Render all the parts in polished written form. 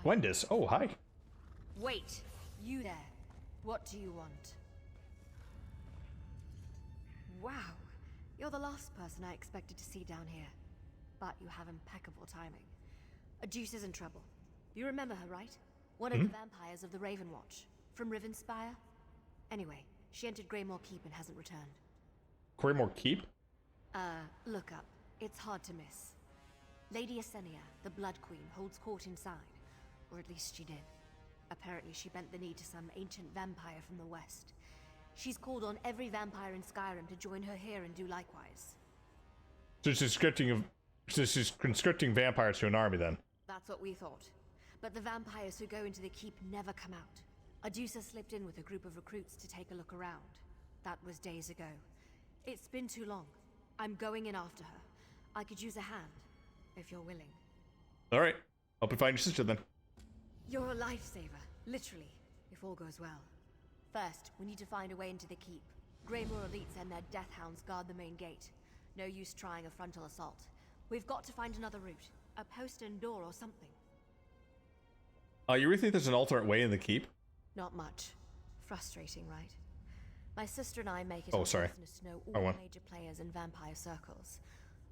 Gwendis. Oh, hi. Wait, you there. What do you want? Wow, you're the last person I expected to see down here. But you have impeccable timing. Deuce is in trouble. You remember her, right? One of the vampires of the Raven Watch. From Rivenspire? Anyway, she entered Greymoor Keep and hasn't returned. Greymoor Keep? Look up. It's hard to miss. Lady Esenia, the Blood Queen, holds court inside. Or at least she did. Apparently she bent the knee to some ancient vampire from the west. She's called on every vampire in Skyrim to join her here and do likewise. So she's conscripting vampires to an army then. That's what we thought. But the vampires who go into the keep never come out. Adusa slipped in with a group of recruits to take a look around. That was days ago. It's been too long. I'm going in after her. I could use a hand, if you're willing. Alright. Help you find your sister then. You're a lifesaver, literally, if all goes well. First, we need to find a way into the keep. Greymoor elites and their death hounds guard the main gate. No use trying a frontal assault. We've got to find another route. A postern door or something. You really think there's an alternate way in the keep? Not much. Frustrating, right? My sister and I make it our business to know all the major players in vampire circles.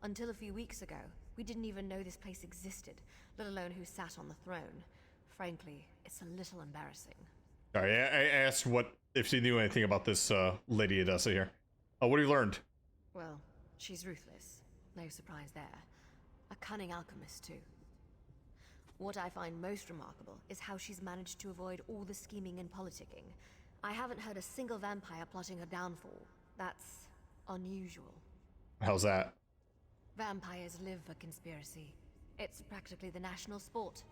Until a few weeks ago, we didn't even know this place existed, let alone who sat on the throne. Frankly, it's a little embarrassing. Sorry, I asked if she knew anything about this Lady Adessa here. Oh, what have you learned? Well, she's ruthless. No surprise there. A cunning alchemist, too. What I find most remarkable is how she's managed to avoid all the scheming and politicking. I haven't heard a single vampire plotting her downfall. That's unusual. How's that? Vampires live for conspiracy. It's practically the national sport.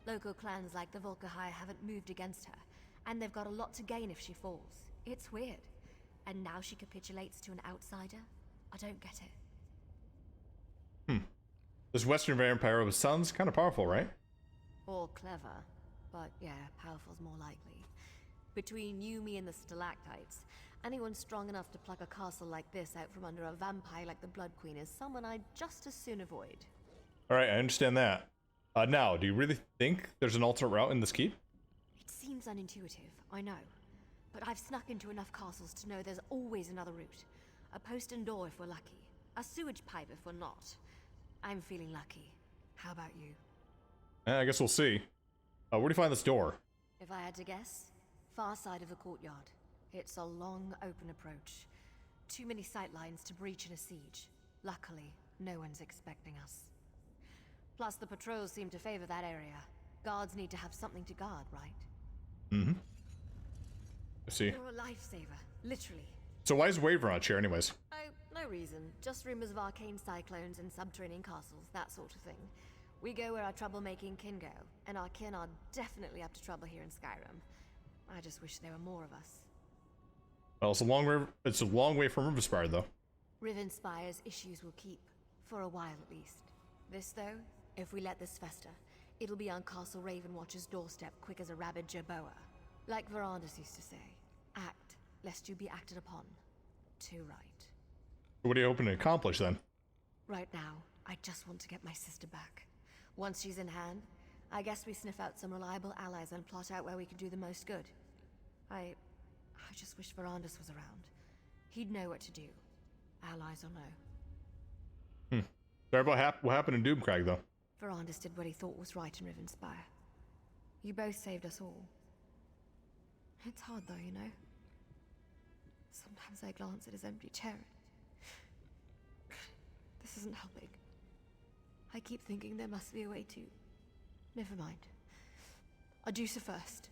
Local clans like the Volkahai haven't moved against her, and they've got a lot to gain if she falls. It's weird. And now she capitulates to an outsider? I don't get it. This Western vampire sounds kind of powerful, right? Or clever. But yeah, powerful's more likely. Between you, me, and the stalactites, anyone strong enough to pluck a castle like this out from under a vampire like the Blood Queen is someone I'd just as soon avoid. Alright, I understand that. Now, do you really think there's an alternate route in this keep? It seems unintuitive, I know. But I've snuck into enough castles to know there's always another route. A postern door if we're lucky. A sewage pipe if we're not. I'm feeling lucky. How about you? I guess we'll see. Where do you find this door? If I had to guess, far side of the courtyard. It's a long, open approach. Too many sight lines to breach in a siege. Luckily, no one's expecting us. Plus, the patrols seem to favor that area. Guards need to have something to guard, right? Mm-hmm. I see. You're a lifesaver, literally. So why is Waver on chair anyways? Oh, no reason. Just rumors of arcane cyclones and subterranean castles, that sort of thing. We go where our troublemaking kin go, and our kin are definitely up to trouble here in Skyrim. I just wish there were more of us. Well, it's a long way from Rivenspire, though. Rivenspire's issues will keep, for a while at least. This, though, if we let this fester, it'll be on Castle Ravenwatch's doorstep quick as a rabid jerboa. Like Verandus used to say, act, lest you be acted upon. Too right. What are you hoping to accomplish, then? Right now, I just want to get my sister back. Once she's in hand, I guess we sniff out some reliable allies and plot out where we can do the most good. I just wish Verandus was around. He'd know what to do. Allies or no. Sorry about what happened in Doomcrag, though. Verandus did what he thought was right in Rivenspire. You both saved us all. It's hard though, you know? Sometimes I glance at his empty chair. This isn't helping. I keep thinking there must be a way to... Never mind. Adusa first.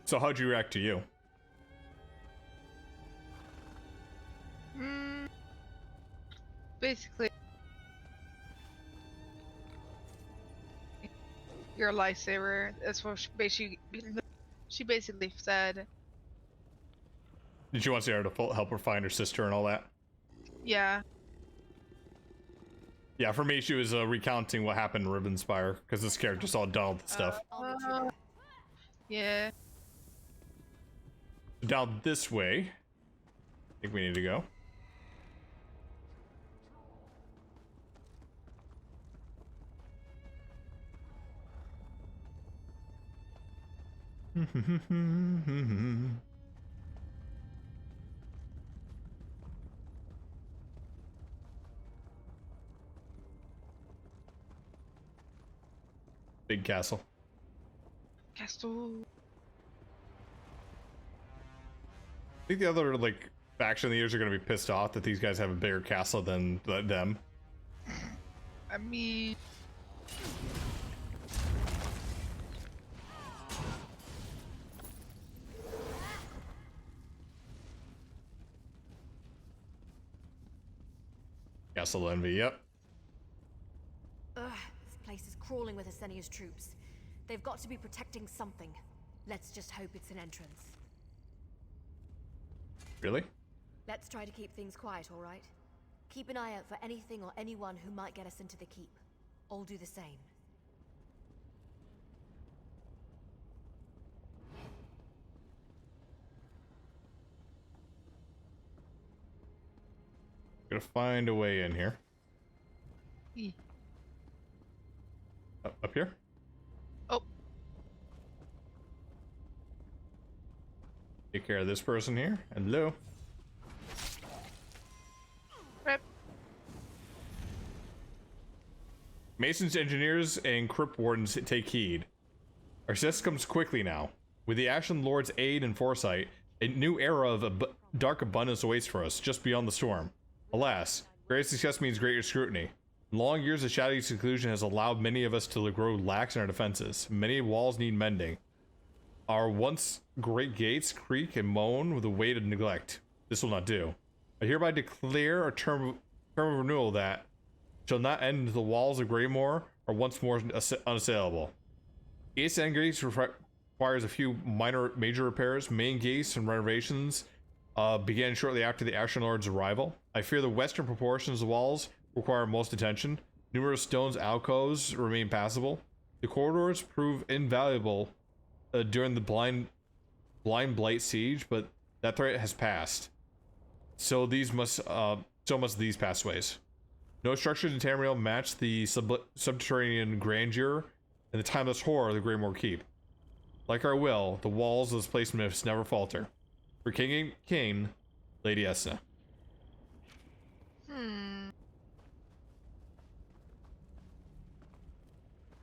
So how'd you react to you? Basically, you're a lifesaver. That's what she basically said. Did you want to see her to help her find her sister and all that? Yeah. Yeah, for me, she was recounting what happened in Rivenspire, because this character saw done all the stuff. Yeah. Down this way, I think we need to go. Big castle. Castle. I think the other like faction leaders are gonna be pissed off that these guys have a bigger castle than them. I mean, Castle envy. Yep. Ugh, this place is crawling with Asenia's troops. They've got to be protecting something. Let's just hope it's an entrance. Really? Let's try to keep things quiet, all right? Keep an eye out for anything or anyone who might get us into the keep. I'll do the same. Gonna find a way in here. Up here? oh, Take care of this person here. Hello. rep. Masons, engineers, and crypt wardens take heed. Our success comes quickly now. With the Ashen Lord's aid and foresight, a new era of dark abundance awaits for us, just beyond the storm. Alas, great success means greater scrutiny. Long years of shadowy seclusion has allowed many of us to grow lax in our defenses. Many walls need mending. Our once great gates creak and moan with the weight of neglect. This will not do. I hereby declare a term of renewal that shall not end until the walls of Greymoor are once more unassailable. East End gates requires a few major repairs. Main gates and renovations began shortly after the Ashen Lord's arrival. I fear the western proportions of the walls require most attention. Numerous stones alcoves remain passable. The corridors prove invaluable during the blind blight siege, but that threat has passed. So must these pathways. No structures in Tamriel match the subterranean grandeur and the timeless horror of the Greymoor Keep. Like our will, the walls of this place must never falter. For King and King, Lady Esna.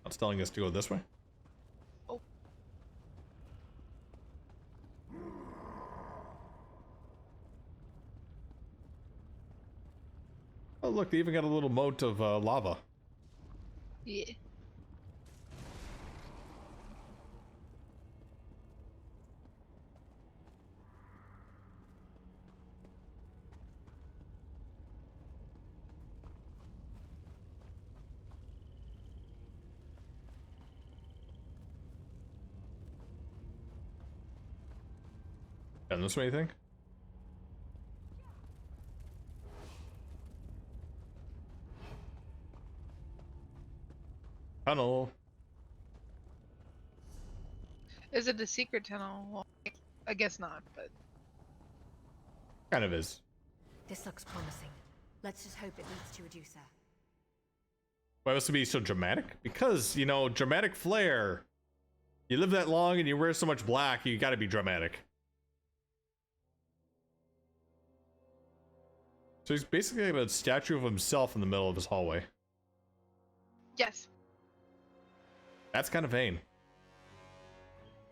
It's telling us to go this way. Oh. Oh look, they even got a little moat of lava. Yeah. Down this way, you think? Tunnel. Is it a secret tunnel? Well, I guess not, but Kind of is. This looks promising. Let's just hope it leads to Reducer. Why must it be so dramatic? Because, you know, dramatic flair. You live that long and you wear so much black, you gotta be dramatic. So he's basically like a statue of himself in the middle of his hallway. yes. That's kind of vain.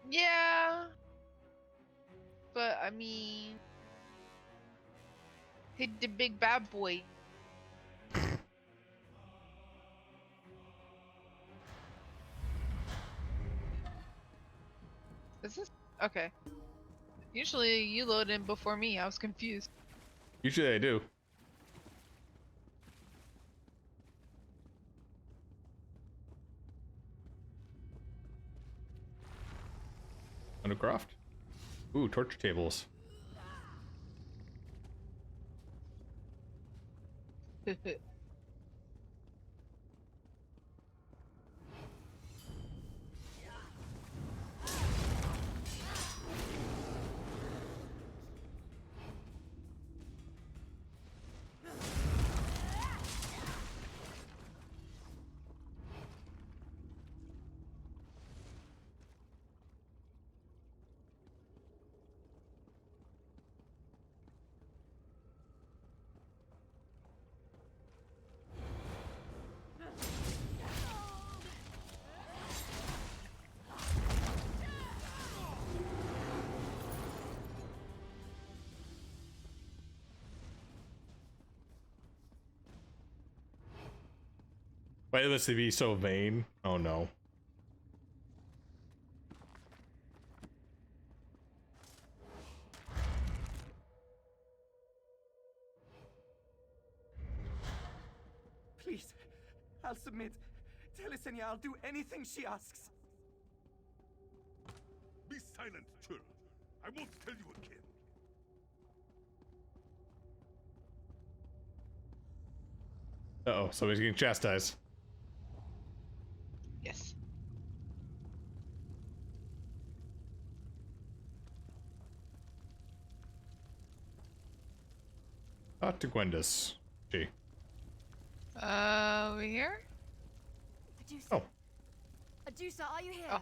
Yeah. But I mean, he's the big bad boy. Is this okay? Usually you load in before me. I was confused. Usually I do. Undercroft? Ooh, torture tables. Why must they be so vain? Oh no. Please, I'll submit. Tell Yesenia I'll do anything she asks. Be silent, Chur. I won't tell you again. Uh-oh, so he's getting chastised. Yes. Talk to Gwendis. Gee. Over here? Adusa. Oh. Adusa, are you here? Oh.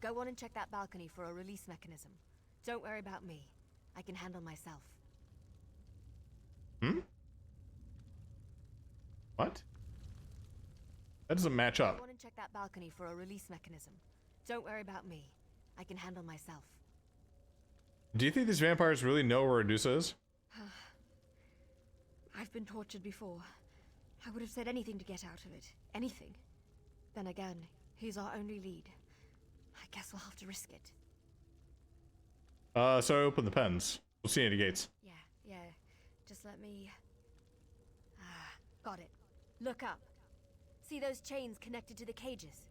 Go on and check that balcony for a release mechanism. Don't worry about me. I can handle myself. Hmm? What? That doesn't match up. Go on and check that balcony for a release mechanism. Don't worry about me. I can handle myself. Do you think these vampires really know where Adusa is? I've been tortured before. I would have said anything to get out of it. Anything. Then again, he's our only lead. I guess we'll have to risk it. So I open the pens. We'll see any gates. Yeah. Just let me... got it. Look up. See those chains connected to the cages?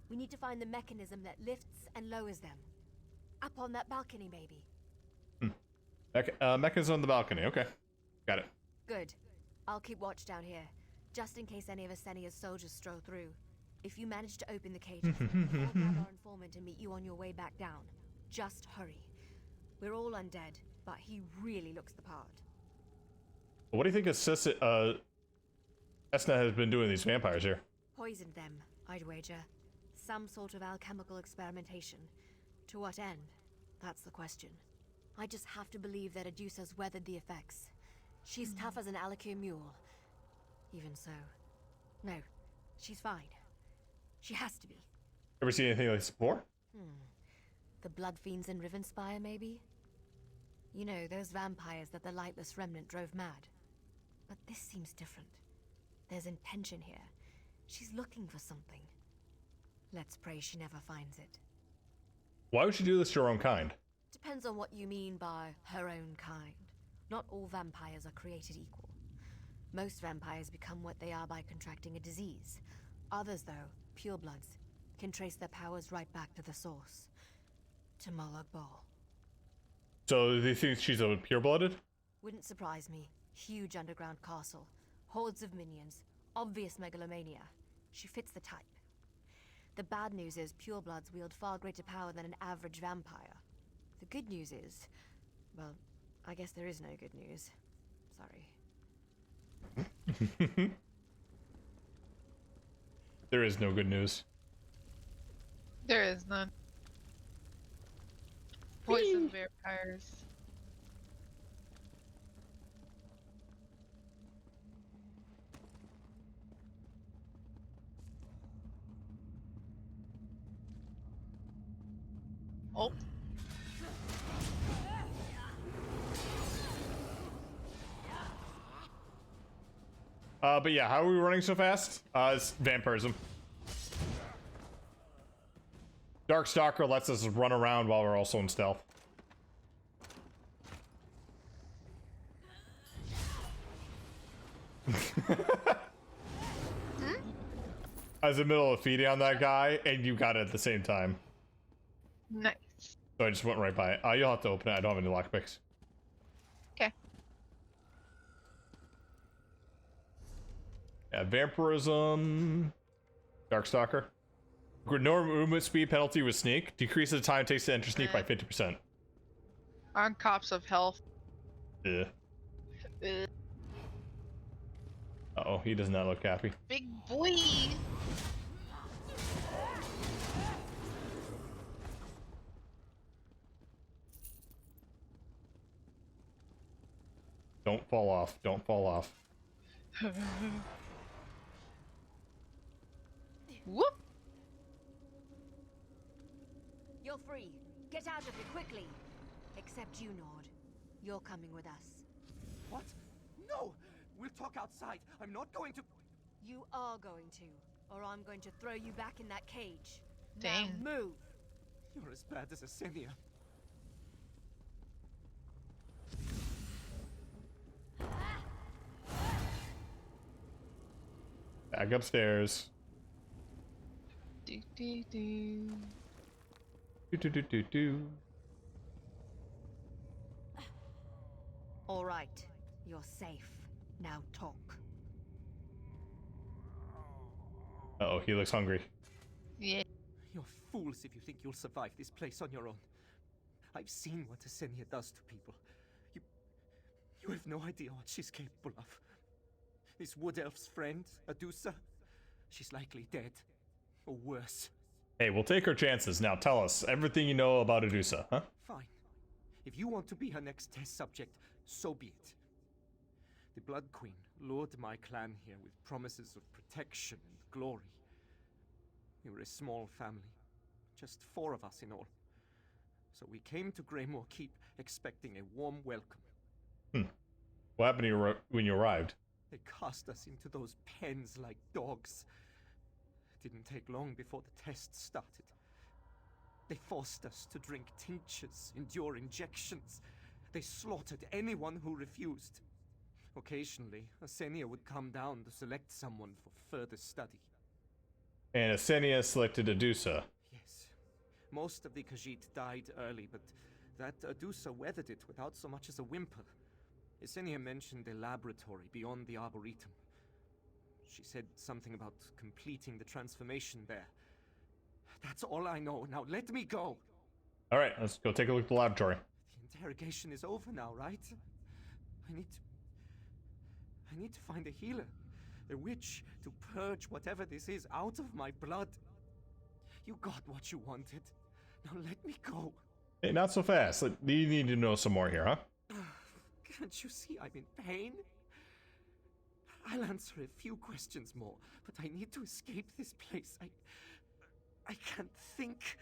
We need to find the mechanism that lifts and lowers them. Up on that balcony, maybe. Mechanism on the balcony. Okay. Got it. Good. I'll keep watch down here, just in case any of Yesenia's soldiers stroll through. If you manage to open the cages, I'll grab our informant and meet you on your way back down. Just hurry. We're all undead, but he really looks the part. What do you think Esna has been doing to these vampires here? Poisoned them, I'd wager. Some sort of alchemical experimentation. To what end? That's the question. I just have to believe that Adusa's weathered the effects. She's tough as an Alikir mule. Even so. No, she's fine. She has to be. Ever seen anything like this before? The blood fiends in Rivenspire, maybe? You know, those vampires that the Lightless Remnant drove mad. But this seems different. There's intention here. She's looking for something. Let's pray she never finds it. Why would she do this to her own kind? Depends on what you mean by her own kind. Not all vampires are created equal. Most vampires become what they are by contracting a disease. Others, though, purebloods, can trace their powers right back to the source. To Molag Bal. So they think she's a pure-blooded? Wouldn't surprise me. Huge underground castle. Hordes of minions. Obvious megalomania. She fits the type. The bad news is purebloods wield far greater power than an average vampire. The good news is... well, I guess there is no good news. Sorry. There is no good news. There is none. Poison vampires. Oh. But yeah, how are we running so fast? It's vampirism. Darkstalker lets us run around while we're also in stealth. I was in the middle of feeding on that guy, and you got it at the same time. Nice. So I just went right by it. You'll have to open it. I don't have any lockpicks. Okay. Yeah, vampirism. Darkstalker. No movement speed penalty with sneak. Decreases the time it takes to enter sneak by 50%. On cops of health. Yeah. Ugh. Uh-oh, he does not look happy. Big boy. Don't fall off. Don't fall off. Whoop. You're free. Get Get out of here quickly. Except you, Nord. You're coming with us. What? No! We'll talk outside. I'm not going to... You are going to, or I'm going to throw you back in that cage. Dang. Now move. You're as bad as Asenia. Back upstairs. Do, do, do. Do, do, do, do, do. All right. You're safe. Now talk. Uh-oh, he looks hungry. Yeah. You're fools if you think you'll survive this place on your own. I've seen what Asenia does to people. You have no idea what she's capable of. This wood elf's friend, Adusa, she's likely dead. Or worse. Hey, we'll take our chances. Now tell us everything you know about Adusa, huh? Fine. If you want to be her next test subject, so be it. The Blood Queen lured my clan here with promises of protection and glory. We were a small family, just 4 of us in all. So we came to Greymoor Keep expecting a warm welcome. What happened to you when you arrived? They cast us into those pens like dogs. It didn't take long before the tests started. They forced us to drink tinctures, endure injections. They slaughtered anyone who refused. Occasionally, Asenia would come down to select someone for further study. And Asenia selected Adusa. Yes. Most of the Khajiit died early, but that Adusa weathered it without so much as a whimper. Asenia mentioned a laboratory beyond the Arboretum. She said something about completing the transformation there. That's all I know. Now let me go. All right, let's go take a look at the laboratory. The interrogation is over now, right? I need to find a healer. A witch to purge whatever this is out of my blood. You got what you wanted. Now let me go. Hey, not so fast. You need to know some more here, huh? Can't you see I'm in pain? I'll answer a few questions more, but I need to escape this place. I can't think.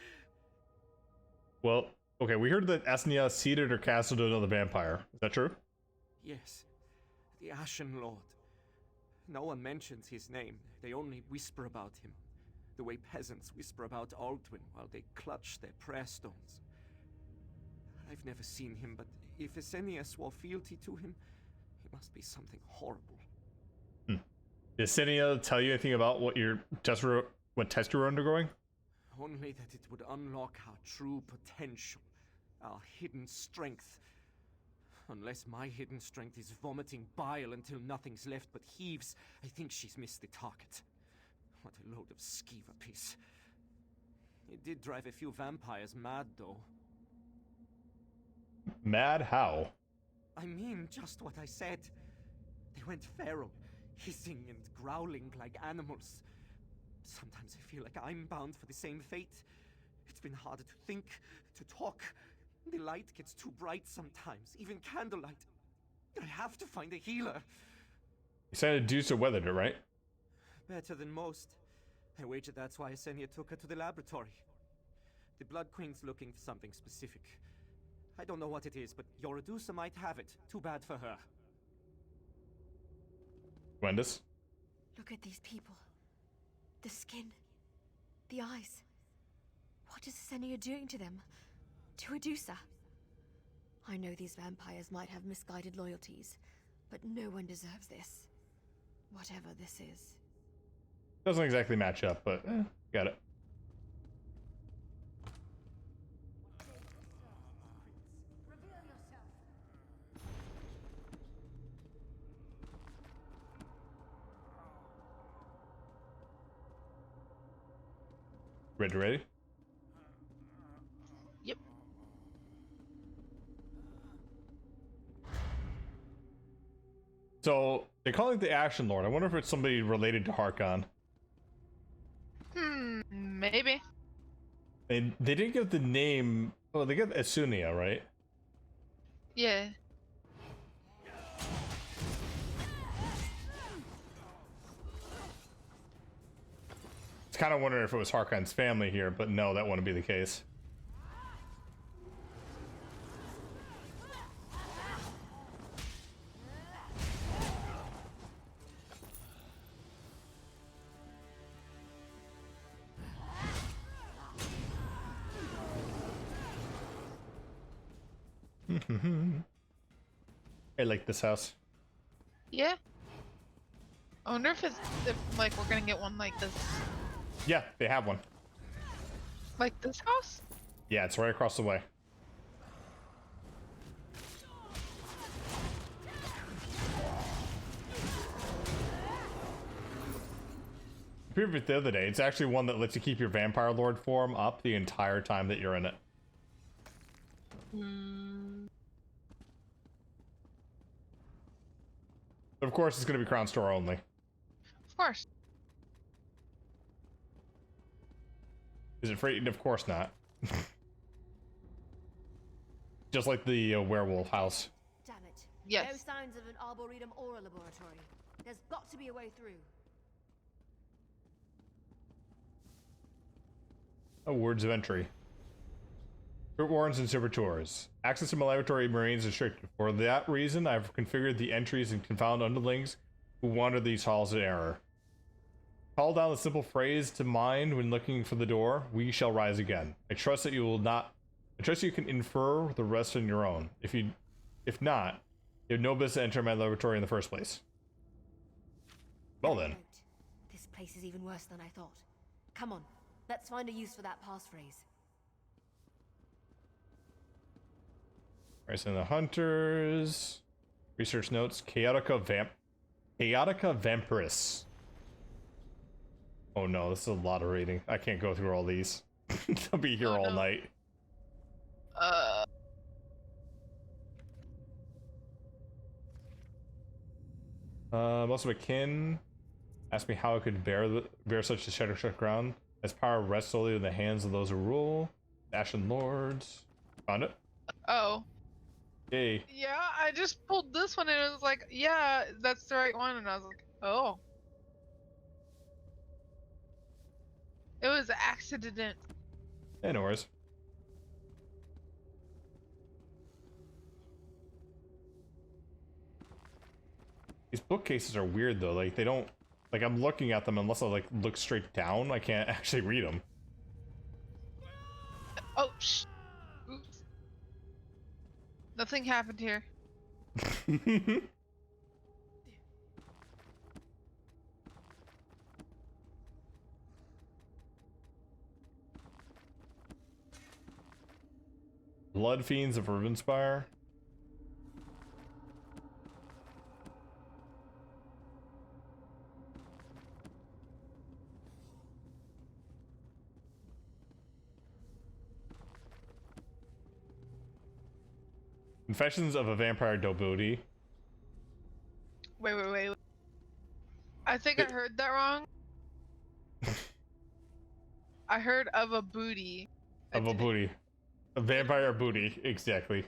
Well, okay, we heard that Asnia ceded her castle to another vampire. Is that true? Yes, the Ashen Lord. No one mentions his name. They only whisper about him. The way peasants whisper about Aldwin while they clutch their prayer stones. I've never seen him, but if Asenia swore fealty to him, it must be something horrible. Did Asenia tell you anything about what test you were undergoing? Only that it would unlock our true potential, our hidden strength. Unless my hidden strength is vomiting bile until nothing's left but heaves, I think she's missed the target. What a load of skeever piece. It did drive a few vampires mad, though. Mad how? I mean just what I said. They went feral, hissing and growling like animals. Sometimes I feel like I'm bound for the same fate. It's been harder to think, to talk. The light gets too bright sometimes, even candlelight. I have to find a healer. You said Adusa weathered it, right? Better than most. I wager that's why Asenia took her to the laboratory. The Blood Queen's looking for something specific. I don't know what it is, but your Adusa might have it. Too bad for her. Gwendis? Look at these people. The skin. The eyes. What is Asenia doing to them? To Adusa? I know these vampires might have misguided loyalties, but no one deserves this. Whatever this is. Doesn't exactly match up, but got it. Ready? Yep. So, they call it the Ashen Lord. I wonder if it's somebody related to Harkon. Maybe. They didn't give the name. Oh, they give Asunia, right? Yeah. It's kind of wondering if it was Harkon's family here, but no, that wouldn't be the case. I like this house. Yeah. I wonder if like we're gonna get one like this. Yeah, they have one. Like this house? Yeah, it's right across the way. I proved it the other day. It's actually one that lets you keep your Vampire Lord form up the entire time that you're in it. But of course, it's going to be Crown Store only. Of course. Is it free? Of course not. Just like the werewolf house. Damn it. Yes. No signs of an arboretum or a laboratory. There's got to be a way through. Oh, words of entry. Fruit warrants and saboteurs. Access to my laboratory remains restricted. For that reason, I've configured the entries and confound underlings who wander these halls in error. Call down the simple phrase to mind when looking for the door. We shall rise again. I trust that you will not. I trust you can infer the rest on your own. If not, you have no business to enter my laboratory in the first place. Well then. This place is even worse than I thought. Come on, let's find a use for that passphrase. Rise in the Hunters. Research notes. Chaotica Vampiris. Oh no, this is a lot of reading. I can't go through all these. I'll be here all night. Most of my kin asked me how I could bear such a shattered ground. As power rests solely in the hands of those who rule. Ashen Lords. Found it? Oh. Yay. Yeah, I just pulled this one and it was like, yeah, that's the right one, and I was like, oh. It was an accident. Yeah, no worries. These bookcases are weird though, like they don't, like I'm looking at them unless I like look straight down, I can't actually read them. Oh, shh. Oops. Nothing happened here. Blood Fiends of Rivenspire. Confessions of a Vampire Dobudi. Wait. I think I heard that wrong. I heard of a booty. Of a booty. A vampire booty, exactly.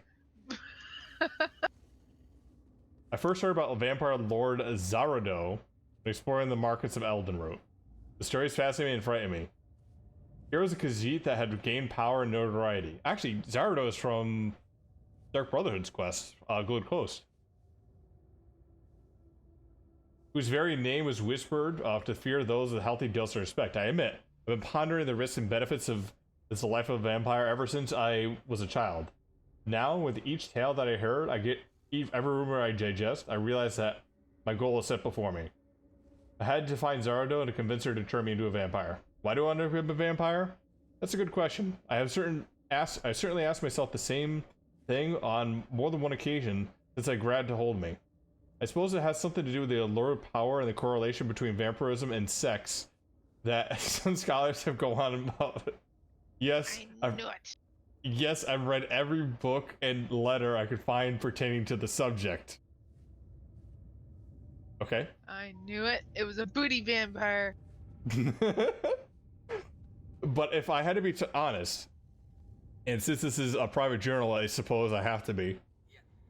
I first heard about Vampire Lord Zarado exploring the markets of Eldenroot. The stories fascinated me and frightened me. Here was a Khajiit that had gained power and notoriety. Actually, Zarado is from Dark Brotherhood's quest, Good Coast. Whose very name was whispered to fear those with healthy dose of respect. I admit, I've been pondering the risks and benefits of this life of a vampire ever since I was a child. Now, with each tale that I heard, every rumor I digest, I realize that my goal is set before me. I had to find Zarado and to convince her to turn me into a vampire. Why do I want to become a vampire? That's a good question. I certainly asked myself the same thing on more than one occasion since I grabbed to hold me. I suppose it has something to do with the allure of power and the correlation between vampirism and sex that some scholars have gone on about. Yes, I've read every book and letter I could find pertaining to the subject. Okay. I knew it. It was a booty vampire. But if I had to be honest, and since this is a private journal, I suppose I have to be,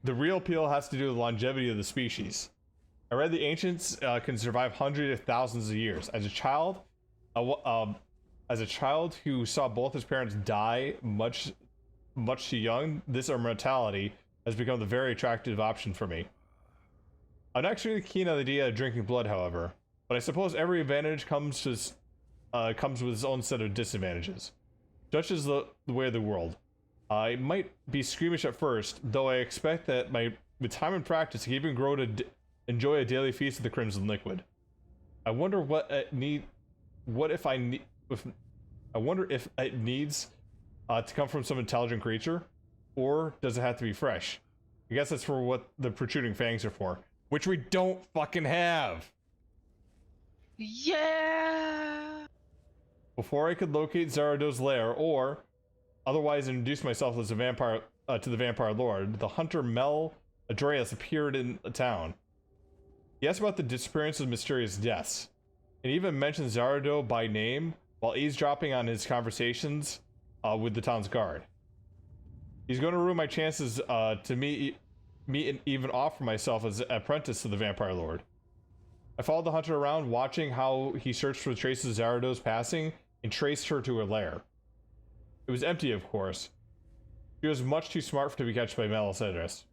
the real appeal has to do with the longevity of the species. I read the ancients can survive hundreds of thousands of years. As a child who saw both his parents die much too young, this immortality has become the very attractive option for me. I'm not really keen on the idea of drinking blood, however, but I suppose every advantage comes with its own set of disadvantages. Such is the way of the world. I might be squeamish at first, though I expect that with time and practice, I can even grow to enjoy a daily feast of the crimson liquid. I wonder what if it needs to come from some intelligent creature, or does it have to be fresh? I guess that's for what the protruding fangs are for, which we don't fucking have. Yeah. Before I could locate Zarado's lair, or otherwise introduce myself as a vampire to the vampire lord, the hunter Mel Andreas appeared in the town. He asked about the disappearance of mysterious deaths, and even mentioned Zarado by name while eavesdropping on his conversations with the town's guard. He's going to ruin my chances to meet and even offer myself as an apprentice to the vampire lord. I followed the hunter around, watching how he searched for traces of Zarado's passing and traced her to her lair. It was empty, of course. She was much too smart to be catched by Melisandres.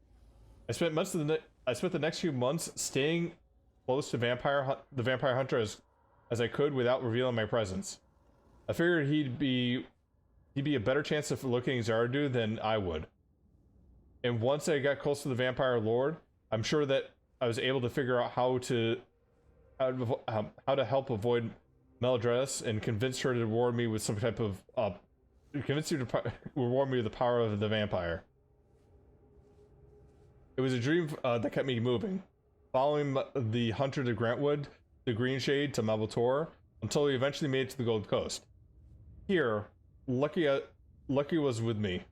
I spent the next few months staying close to the vampire hunter as I could without revealing my presence. I figured he'd be a better chance of locating Zaradu than I would. And once I got close to the vampire lord, I'm sure that I was able to figure out how to help avoid Melisandres and convince her to reward me with some type of convince her to reward me with the power of the vampire. It was a dream that kept me moving, following the hunter to Grantwood, the Green Shade to Malvator, until we eventually made it to the Gold Coast. Here, Lucky was with me.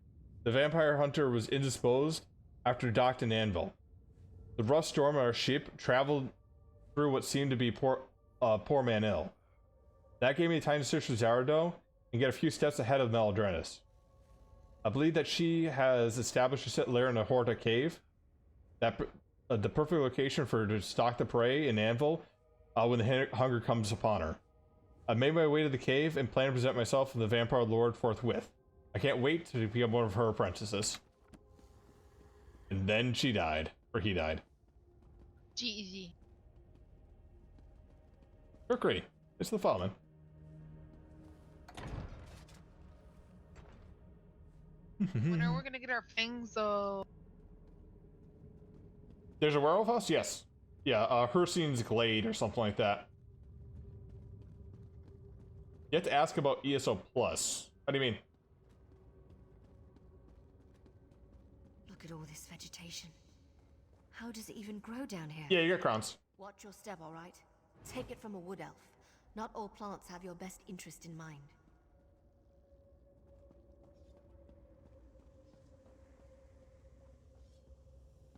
The vampire hunter was indisposed after docked in Anvil. The rough storm on our ship traveled through what seemed to be poor man ill. That gave me time to search for Zarado and get a few steps ahead of Meladrenis. I believe that she has established a set lair in a Horta cave, that the perfect location for her to stalk the prey in Anvil when the hunger comes upon her. I made my way to the cave and plan to present myself to the vampire lord forthwith. I can't wait to become one of her apprentices. And then she died, or he died. GG. Mercury, it's the fall, man. When are we gonna get our fangs though? There's a werewolf house? Yes. Yeah, Hercine's Glade or something like that. You have to ask about ESO Plus. What do you mean? Look at all this vegetation. How does it even grow down here? Yeah, you got crowns. Watch your step, all right? Take it from a wood elf. Not all plants have your best interest in mind.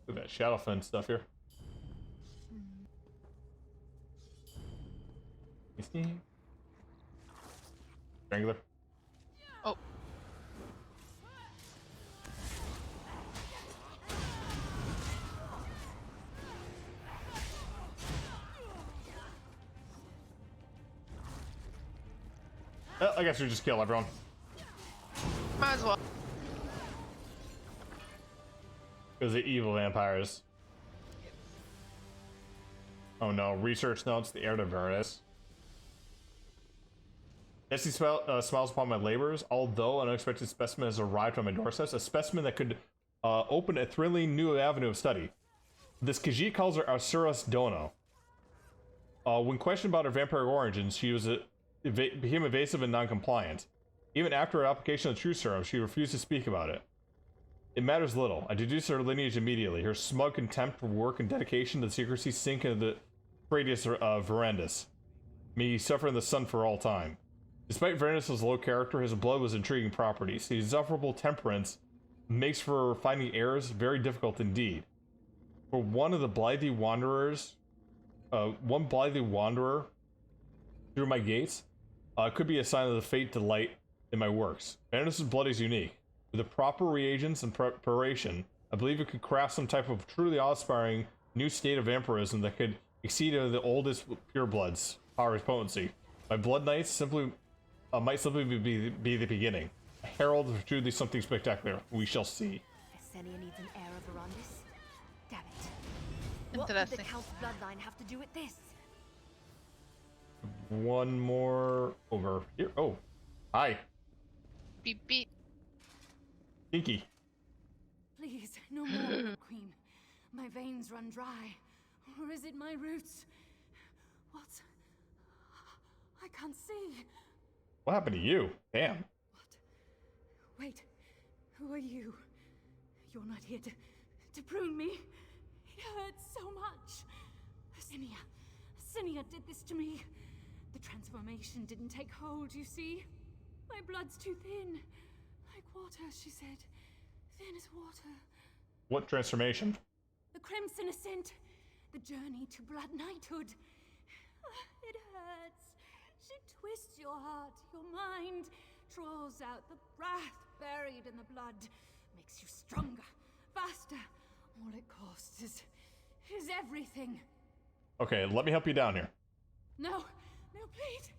Look at that Shadowfen stuff here. Strangler. Oh. Well, I guess we just kill everyone. Might as well. Because the evil vampires. Oh no, research notes, the heir to Veritas. Nessie smiles upon my labors, although an unexpected specimen has arrived on my doorstep. A specimen that could open a thrilling new avenue of study. This Khajiit calls her Asuras Dono. When questioned about her vampire origins, she became evasive and non-compliant. Even after her application of the True Serum, she refused to speak about it. It matters little. I deduce her lineage immediately. Her smug contempt for work and dedication to the secrecy sink into the radius of Verandis. May he suffer in the sun for all time. Despite Verandis' low character, his blood was intriguing properties. His insufferable temperance makes for finding heirs very difficult indeed. For one Blythe wanderer through my gates, could be a sign of the fate delight in my works. Verandis' blood is unique. With the proper reagents and preparation, I believe it could craft some type of truly awe-inspiring new state of vampirism that could exceed the oldest purebloods' power and potency. My blood knights might simply be the beginning. A herald of truly something spectacular. We shall see. Essenia needs an heir of Verandis. Damn it. What did the Interesting. Count's bloodline have to do with this? One more over here. Oh, hi. Beep beep. Kinky. Please, no more, Queen. My veins run dry. Or is it my roots? What? I can't see. What happened to you? Damn. What? Wait. Who are you? You're not here to prune me. It hurts so much. Cinia did this to me. The transformation didn't take hold, you see? My blood's too thin. Like water, she said. Thin as water. What transformation? The Crimson Ascent. The journey to blood knighthood. It hurts. She twists your heart, your mind, draws out the wrath buried in the blood, makes you stronger, faster. All it costs is everything. Okay, let me help you down here. No, please.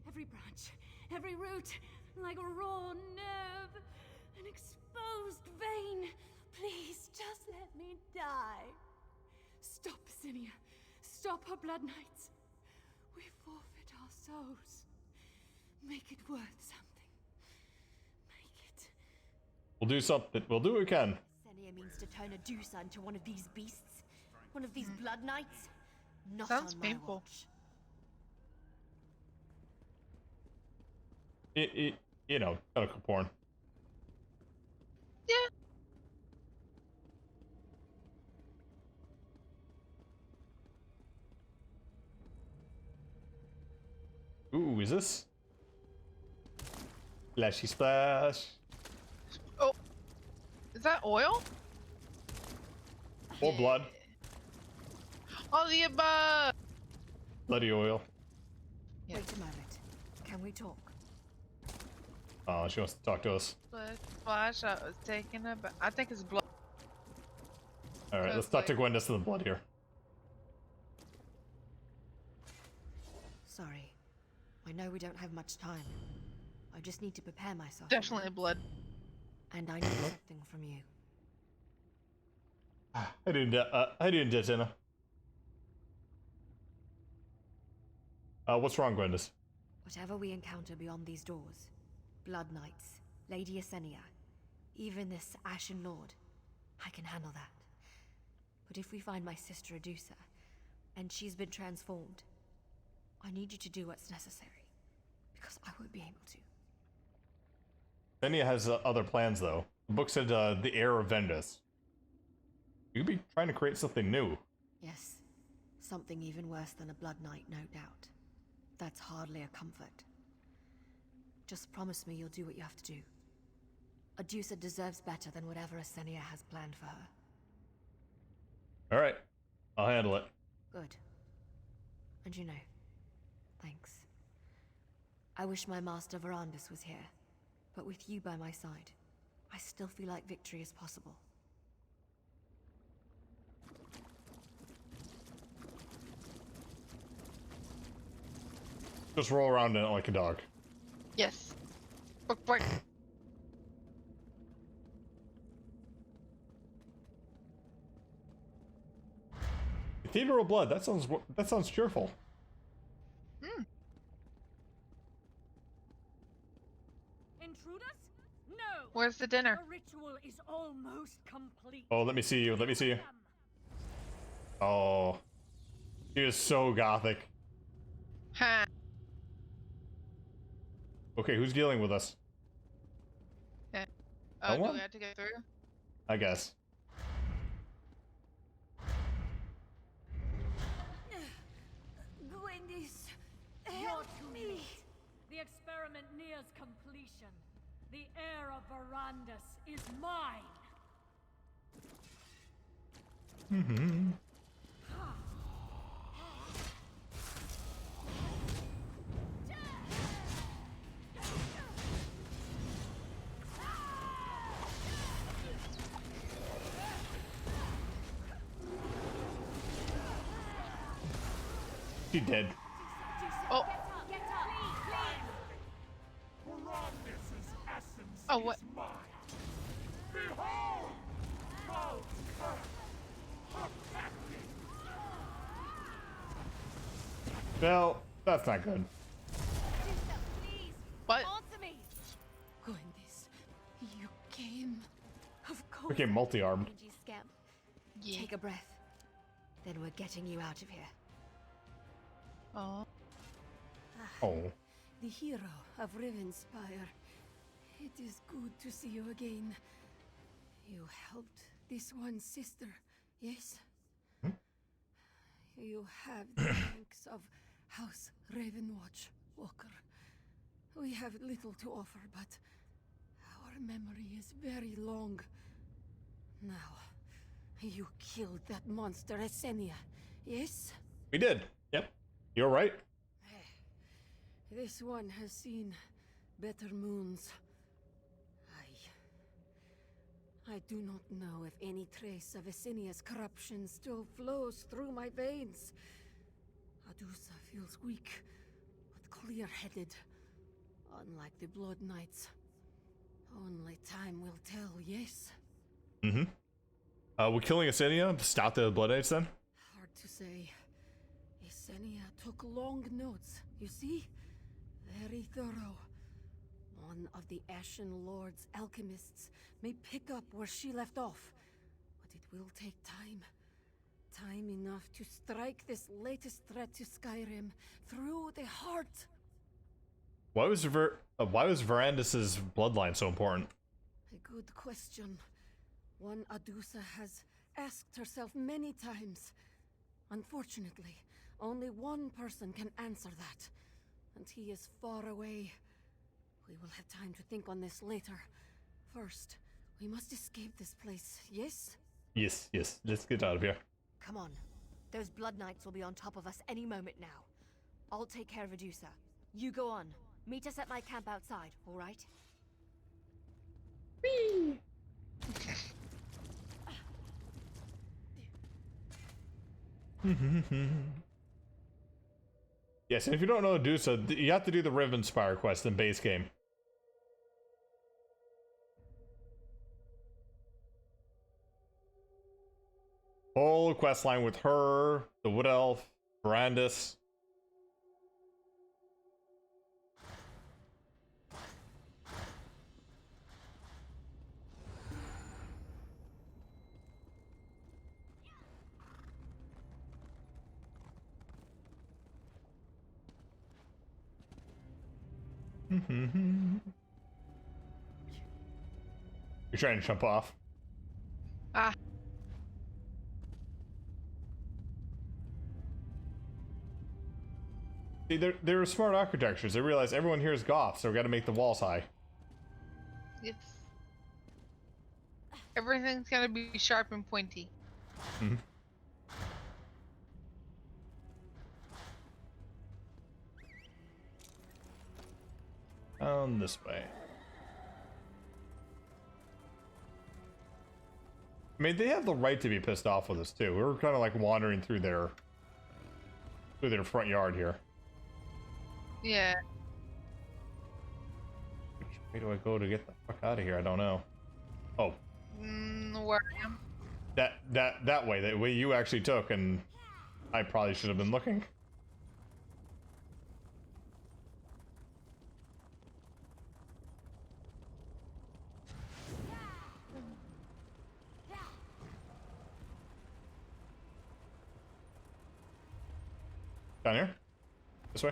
Every branch, every root, like a raw nerve, an exposed vein. Please, just let me die. Stop, Cinia. Stop her blood knights. We forfeit our souls. Make it worth something. Make it. We'll do something. We'll do what we can. Cinia means to turn a Dusa into one of these beasts. One of these blood knights. Not Sounds on my painful. watch. You know, medical porn. Yeah. Ooh, is this? Splashy splash. Oh, is that oil? Or blood. All the above. Bloody oil. Yeah. Wait a moment. Can we talk? Oh, she wants to talk to us. Blood splash. I was taking it, but I think it's blood. Alright, So let's it's talk to like- Gwendis to the blood here. Sorry. I know we don't have much time. I just need to prepare myself. Definitely blood. And I need something from you. How do you do, Tina? What's wrong, Gwendis? Whatever we encounter beyond these doors, Blood Knights, Lady Yesenia, even this Ashen Lord, I can handle that. But if we find my sister Adusa, and she's been transformed, I need you to do what's necessary, because I won't be able to. Senia has other plans, though. The book said the heir of Vendus. You could be trying to create something new. Yes, something even worse than a Blood Knight, no doubt. That's hardly a comfort. Just promise me you'll do what you have to do. Adusa deserves better than whatever Asenia has planned for her. Alright, I'll handle it. Good. And you know, thanks. I wish my master Verandis was here, but with you by my side, I still feel like victory is possible. Just roll around in it like a dog. Yes. Book, book. Cathedral blood. That sounds cheerful. Intruders? No! Where's the dinner? The ritual is almost complete. Oh, let me see you. Let me see you. Oh, she is so gothic. Ha. Okay, who's dealing with us? Okay. No Do one? we have to get through? I guess. Gwendis, help me! The experiment nears completion. The heir of Verandis is mine. She dead. Oh. Get up, please! Verandis' essence Oh, what? is mine. Behold! God's curse! Perfected! Well, that's not good. Adusa, please! What? Answer me! Gwendis, you came. Became multi-armed. Mangy scamp. Yeah. Take a breath. Then we're getting you out of here. Oh. Oh. The hero of Rivenspire. It is good to see you again. You helped this one sister, yes? You have the ranks of House Ravenwatch, Walker. We have little to offer, but our memory is very long. Now, you killed that monster Esenia, yes? We did. Yep. You're right. This one has seen better moons. I do not know if any trace of Esenia's corruption still flows through my veins. Adusa feels weak, but clear-headed. Unlike the Blood Knights. Only time will tell, yes? Mm-hmm. We're killing Asenia to stop the Blood Knights then? Hard to say. Esenia took long notes, you see? Very thorough. One of the Ashen Lord's alchemists may pick up where she left off, but it will take time. Time enough to strike this latest threat to Skyrim through the heart. Why was Verandis's bloodline so important? A good question. One Adusa has asked herself many times. Unfortunately, only one person can answer that, and he is far away. We will have time to think on this later. First, we must escape this place, yes? Yes. Let's get out of here. Come on. Those Blood Knights will be on top of us any moment now. I'll take care of Adusa. You go on. Meet us at my camp outside, all right? Whee! Yes, and if you don't know Adusa, you have to do the Rivenspire quest in base game. Whole quest line with her, the Wood Elf, Brandis. You're trying to jump off. Ah. See, they're smart architectures. They realize everyone here is goth, so we got to make the walls high. Yes. Everything's gonna be sharp and pointy. Mm-hmm. Down this way. I mean, they have the right to be pissed off with us too. We were kind of like wandering through their front yard here. Yeah. Which way do I go to get the fuck out of here? I don't know. Oh, Where I am. that way. That way you actually took, and I probably should have been looking. Down here? This way?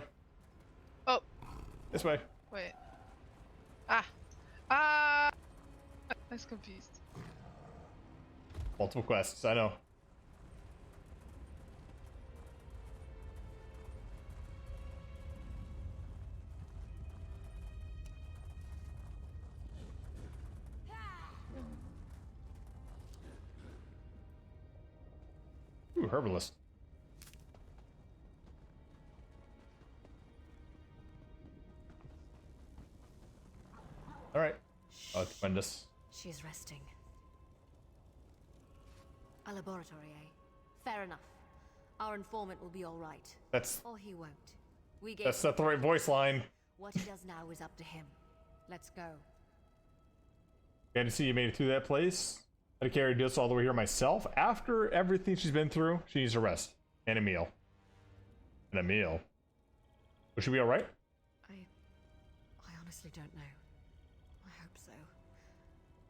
Oh, This way. wait. I was confused. Multiple quests, I know. Ooh, herbalist. Alright. Oh, tremendous. She's resting. A laboratory, eh? Fair enough. Our informant will be all right. That's Or he won't. We gave not the right voice line. What he does now is up to him. Let's go. Glad to see you made it through that place. I had to carry this all the way here myself. After everything she's been through, she needs a rest. And a meal. And a meal. Will she be alright? I honestly don't know. I hope so.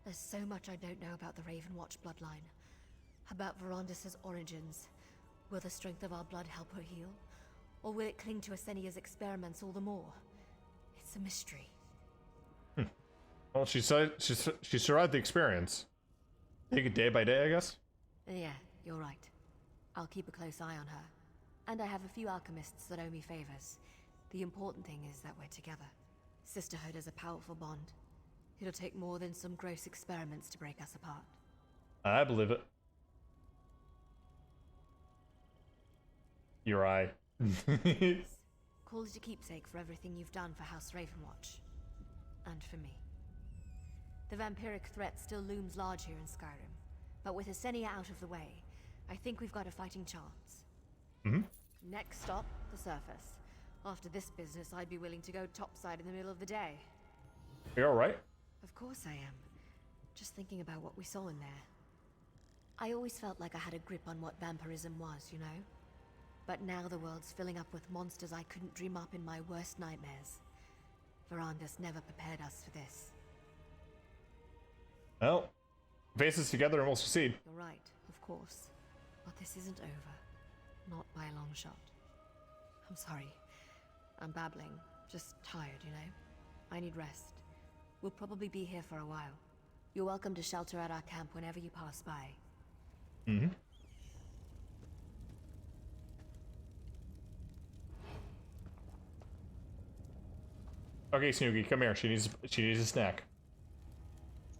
There's so much I don't know about the Ravenwatch bloodline. About Verondis' origins. Will the strength of our blood help her heal? Or will it cling to Asenia's experiments all the more? It's a mystery. Well, she survived the experience. Take it day by day, I guess. Yeah, you're right. I'll keep a close eye on her. And I have a few alchemists that owe me favors. The important thing is that we're together. Sisterhood is a powerful bond. It'll take more than some gross experiments to break us apart. I believe it. Your eye. Call it a keepsake for everything you've done for House Ravenwatch. And for me. The vampiric threat still looms large here in Skyrim. But with Asenia out of the way, I think we've got a fighting chance. Next stop, the surface. After this business, I'd be willing to go topside in the middle of the day. You alright? Of course I am. Just thinking about what we saw in there. I always felt like I had a grip on what vampirism was, you know? But now the world's filling up with monsters I couldn't dream up in my worst nightmares. Verondis never prepared us for this. Well, faces together and we'll succeed. You're right, of course. But this isn't over. Not by a long shot. I'm sorry. I'm babbling. Just tired, you know? I need rest. We'll probably be here for a while. You're welcome to shelter at our camp whenever you pass by. Okay, Snooky, come here. She needs a snack.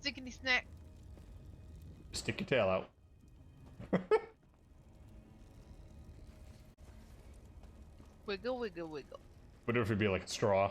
Stickity snack. Stick your tail out. Wiggle, wiggle, wiggle. What if it'd be like a straw?